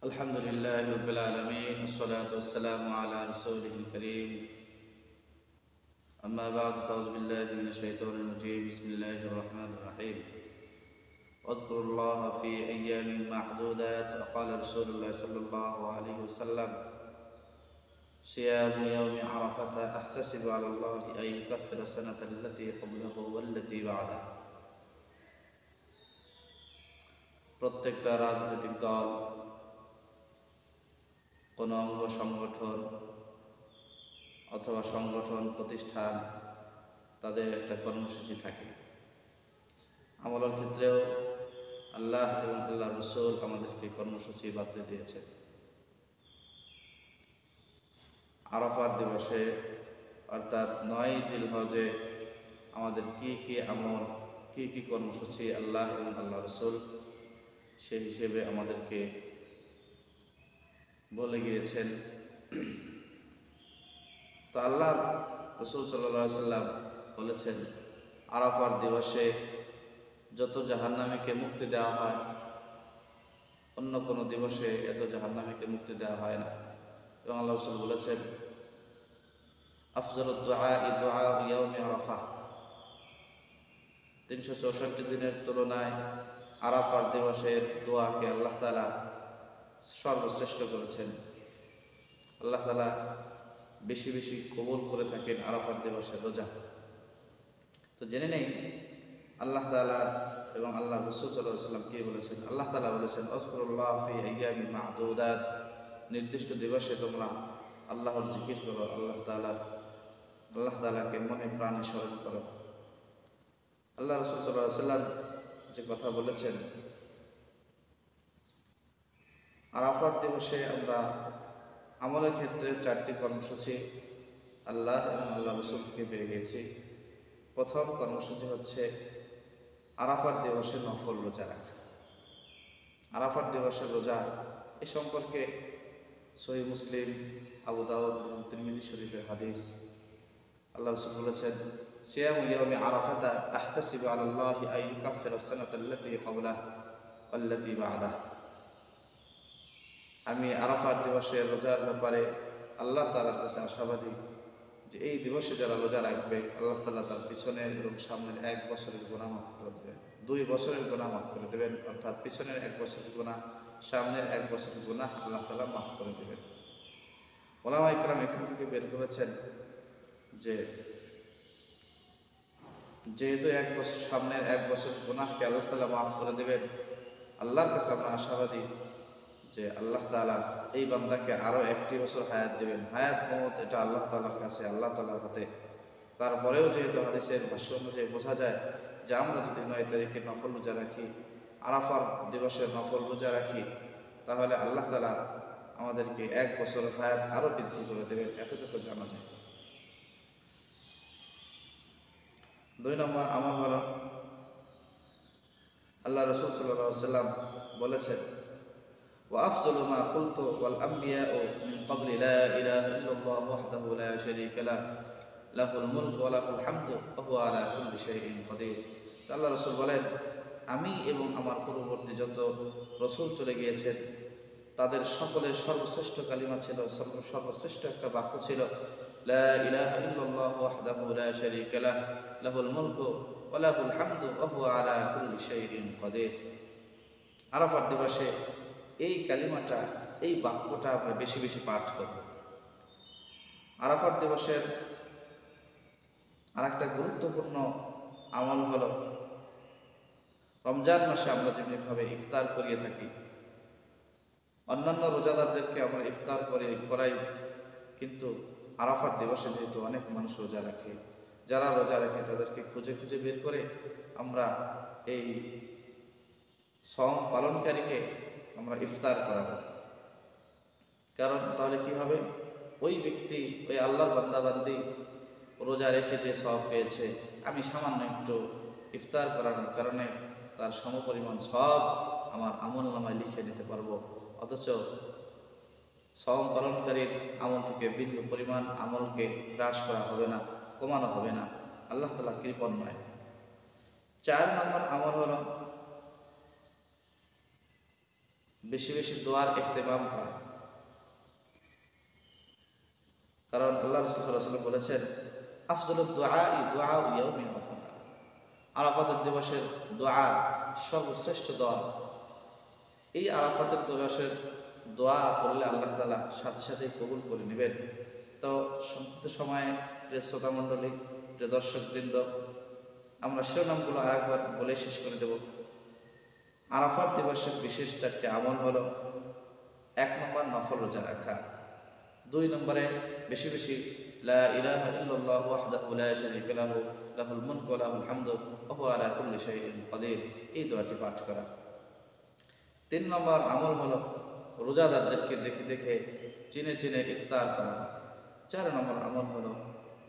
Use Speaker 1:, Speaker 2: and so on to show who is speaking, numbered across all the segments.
Speaker 1: الحمد لله رب العالمين والصلاة والسلام على رسوله الكريم أما بعد فأعوذ بالله من الشيطان الرجيم بسم الله الرحمن الرحيم واذكروا الله في أيام معدودات وقال رسول الله صلى الله عليه وسلم صيام يوم عرفة أحتسب على الله أن يكفر السنة التي قبله والتي بعده প্রত্যেকটা রাজনৈতিক দল কোনো অঙ্গ সংগঠন অথবা সংগঠন প্রতিষ্ঠান তাদের একটা কর্মসূচি থাকে। আমলের ক্ষেত্রেও আল্লাহ এবং আল্লাহ রসুল আমাদেরকে কর্মসূচি বাতলে দিয়েছেন। আরাফার দিবসে অর্থাৎ ৯ জিলহজে আমাদের কি কি আমল কি কর্মসূচি আল্লাহ এবং আল্লাহ রসুল সেই হিসেবে আমাদেরকে বলে গিয়েছেন। তো আল্লাহ রসুল সাল্লাল্লাহু আলাইহি সাল্লাম বলেছেন, আরাফার দিবসে যত জাহান্নামীকে মুক্তি দেওয়া হয় অন্য কোনো দিবসে এত জাহান্নামীকে মুক্তি দেওয়া হয় না। এবং আল্লাহ রসুল বলেছেন, আফজালুদ দুআ দুআ ইয়াউমি আরাফা, ৩৬৪ দিনের তুলনায় আরাফার দিবসের দোয়াকে আল্লাহ তাআলা সর্বশ্রেষ্ঠ করেছেন। আল্লাহ তাআলা বেশি বেশি কবুল করে থাকেন আরাফার দিবসের রোজা। তো জেনে নেই আল্লাহ তাআলা এবং আল্লাহ রাসূল সাল্লাল্লাহু আলাইহি ওয়াসাল্লাম কি বলেছেন। আল্লাহ তাআলা বলেছেন, আযকুরুল্লাহ ফি আইয়ামিন মা'দুদাত, নির্দিষ্ট দিবসে তোমরা আল্লাহর জিকির করো, আল্লাহ তাআলাকে মনে প্রাণে স্মরণ করো। আল্লাহ রাসূল সাল্লাল্লাহু আলাইহি ওয়াসাল্লাম যে কথা বলেছেন, আরাফার দিবসে আমরা আমলের ক্ষেত্রে 4টি কর্মসূচি আল্লাহ এবং আল্লাহ রসুল থেকে পেয়ে গেছি। প্রথম কর্মসূচি হচ্ছে আরাফার দিবসে নফল রোজা রাখা। আরাফার দিবসের রোজা এ সম্পর্কে সহিহ মুসলিম, আবু দাউদ এবং তিরমিজি শরীফের হাদিস। আল্লাহ রসুল বলেছেন, সিয়ামু ইয়াউমি আরাফাতা আহতাসিবু আলাল্লাহি আন ইউকাফিরা আস-সানাতাল্লাতী ক্বাবলাহু ওয়াল্লাতী বা'দাহু, আমি আরাফার দিবসের রোজার ব্যাপারে আল্লাহ তাআলার কাছে আশাবাদী যে এই দিবসে যারা রোজা রাখবে আল্লাহ তাআলা তার পিছনের এবং সামনের 1 বছরের গুনাহ মাফ করে দেবেন, 2 বছরের গুনাহ মাফ করে দেবেন। অর্থাৎ পিছনের 1 বছরের গুনাহ, সামনের 1 বছরের গুনাহ আল্লাহ তাআলা মাফ করে দেবেন। উলামা ইকরাম এখান থেকে বের করেছেন যে যেহেতু 1 বছর সামনের 1 বছরের গুনাহকে আল্লাহ তাআলা মাফ করে দেবেন, আল্লাহর কাছে আমরা আশাবাদী যে আল্লাহ তাআলা এই বান্দাকে আরো 1টি বছর হায়াত দেবেন। হায়াত মওত এটা আল্লাহ তাআলার কাছে, আল্লাহ তাআলার হাতে। তারপরেও যেহেতু হাদিসের ভাষ্য অনুযায়ী বোঝা যায় যে আমরা যদি 9 তারিখে নফল রোজা রাখি, আরাফার দিবসের নফল রোজা রাখি, তাহলে আল্লাহ তাআলা আমাদেরকে 1 বছর হায়াত আরো বৃদ্ধি করে দেবেন, এতটুকু জানা যায়। 2 নম্বর আমল হলো, আল্লাহ রাসূল সাল্লাল্লাহু আলাইহি ওয়াসাল্লাম বলেছেন, وأفضل ما قلت والأنبياء من قبل لا إله إلا الله وحده لا شريك له له الملك وله الحمد وهو على كل شيء قدير। আল্লাহ রাসূল বলেন, আমি এবং আমার পূর্ববর্তী যত রাসূল চলে গিয়েছেন তাদের সকলের সর্বশ্রেষ্ঠ কালিমা ছিল, সর্বশ্রেষ্ঠ একটা বাক্য ছিল, লা ইলাহা ইল্লাল্লাহ ওয়াহদাহু লা শারীকা লাহু লাহুল মুলকু ওয়া লাহুল হামদু ওয়া হুয়া আলা কুল্লি শাইইন কাদির। আরাফার দিবসে এই কালিমাটা, এই বাক্যটা আমরা বেশি বেশি পাঠ করব। আরাফার দিবসের আরেকটা গুরুত্বপূর্ণ আমল হলো, রমজান মাসে আমরা যেভাবে ইফতার করিয়ে থাকি, অন্যান্য রোজাদারদেরকে আমরা ইফতার করাই, কিন্তু আরাফার দিবসে যেহেতু অনেক মানুষ রোজা রাখে, যারা রোজা রাখে তাদেরকে খুঁজে খুঁজে বের করে আমরা এই সওম পালনকারীকে আমরা ইফতার করাবো। কারণ তাহলে কি হবে, ওই ব্যক্তি, ওই আল্লাহর বান্দাবান্দি রোজা রেখে যে সওয়াব পেয়েছে, আমি সামান্য একটু ইফতার করানোর কারণে তার সমপরিমাণ সওয়াব আমার আমলনামায় লিখে নিতে পারবো। অথচ সওম পালনকারীর আমল থেকে বিন্দু পরিমাণ আমলকে হ্রাস করা হবে না, কমানো হবে না। আল্লাহ তাআলা কৃপণ নয়। 4 নম্বর আমল হলো, বেশি বেশি দোয়ার ইহতিমাম করা। কারণ আল্লাহ রাসূল সাল্লাল্লাহু আলাইহি ওয়াসাল্লাম বলেছেন, আফজালুদ দুআ ইয়াউমি আরাফা, আরাফাতের দিবসের দোয়া সর্বশ্রেষ্ঠ দোয়া। এই আরাফাতের দিবসের দোয়া করলে আল্লাহ তাআলা সাথে সাথেই কবুল করে নেবেন। তো সংক্ষিপ্ত সময়ে প্রিয় শ্রোতামণ্ডলী, প্রিয় দর্শকবৃন্দ, আমরা শিরোনামগুলো আরেকবার বলে শেষ করে দেব। আরাফাত দিবসের বিশেষ 4টি আমল হলো: 1 নম্বর নফল রোজা রাখা, 2 নম্বরে বেশি বেশি লা ইলাহা ইল্লাল্লাহ ওয়াহদাহু লা শারীকা লাহু লাহুল মুলকু ওয়া লাহুল হামদু ওয়া হুয়া আলা কুল্লি শাইইন কাদির, এই দোয়াটি পাঠ করা। 3 নম্বর আমল হলো রোজাদারদেরকে দেখে দেখে চিনে চিনে ইফতার করা। 4 নম্বর আমল হলো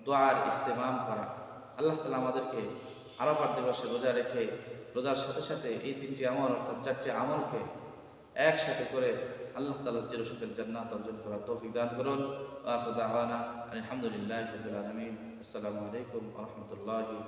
Speaker 1: দোয়ার ইহতিমাম করা। আল্লাহ তাআলা আমাদেরকে আরাফাত দিবসে রোজা রেখে রোজার সাথে সাথে এই 3টি আমল অর্থাৎ 4টি আমলকে একসাথে করে আল্লাহ তাআলার চিরসুখের জান্নাত অর্জন করার তৌফিক দান করুন। ওয়া আখিরু দাওয়ানা আলহামদুলিল্লাহি রাব্বিল আলামিন। আসসালামু আলাইকুম ওয়া রাহমাতুল্লাহি